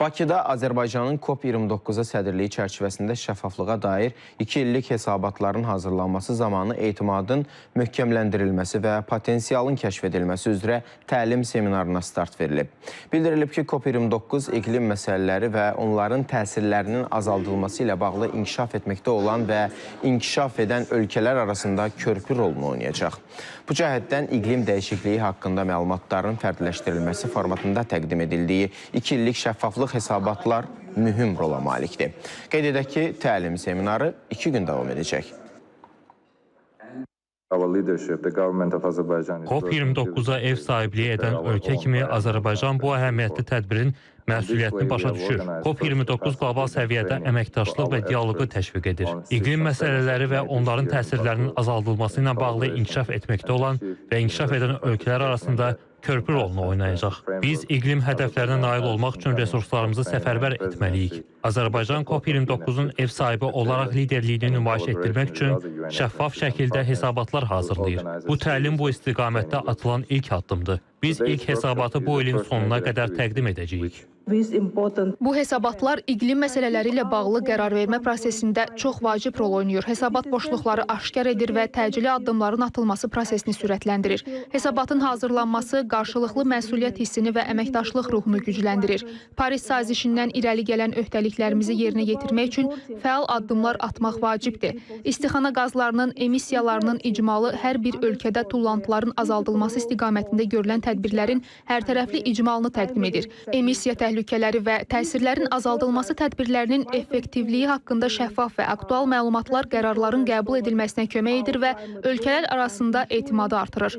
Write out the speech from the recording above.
Bakıda Azərbaycanın COP29-a sədrliyi çərçivəsində şəffaflığa dair 2 illik hesabatların hazırlanması zamanı etimadın möhkəmləndirilməsi və potensialın kəşf edilməsi üzrə təlim seminarına start verilib. Bildirilib ki, COP29 iqlim məsələləri və onların təsirlərinin azaldılması ilə bağlı inkişaf etməkdə olan və inkişaf edən ölkələr arasında körpü rolunu oynayacaq. Bu cəhətdən iqlim dəyişikliyi haqqında məlumatların fərdləşdirilməsi formatında təqdim edildiyi 2 illik şəffaflıq hesabatlar mühüm rola malikdir. Qeyd edək ki, təlim seminarı 2 gün davam edəcək. COP29-a ev sahibliyi edən ölkə kimi Azərbaycan bu əhəmiyyətli tədbirin məsuliyyətini başa düşür. COP29 qlobal səviyyədə əməkdaşlıq və dialoqu təşviq edir. İqlim məsələləri və onların təsirlərinin azaldılması ilə bağlı inkişaf etməkdə olan və inkişaf edən ölkələr arasında körpü rolunu oynayacaq. Biz iqlim hədəflərinə nail olmaq üçün resurslarımızı səfərbər etməliyik. Azərbaycan COP29-un ev sahibi olaraq liderliyini nümayiş etdirmək üçün şəffaf şəkildə hesabatlar hazırlayır. Bu təlim bu istiqamətdə atılan ilk addımdır. Biz ilk hesabatı bu ilin sonuna qədər təqdim edəcəyik. Bu hesabatlar iqlim məsələləri ilə bağlı qərar vermə prosesində çox vacib rol oynayır. Hesabat boşluqları aşkar edir və təcili addımların atılması prosesini sürətləndirir. Hesabatın hazırlanması qarşılıqlı məsuliyyət hissini və əməkdaşlıq ruhunu gücləndirir. Paris sazişindən irəli gələn öhdəliklərimizi yerinə yetirmək üçün fəal addımlar atmaq vacibdir. İstixana qazlarının emissiyalarının icmalı hər bir ölkədə tullantıların azaldılması istiqamətində görülən tədbirlərin hərtərəfli icmalını təqdim edir. Emissiya təhlükələri və təsirlərin azaldılması tədbirlərinin effektivliyi haqqında şəffaf və aktual məlumatlar qərarların qəbul edilməsinə kömək edir və ölkələr arasında etimadı artırır.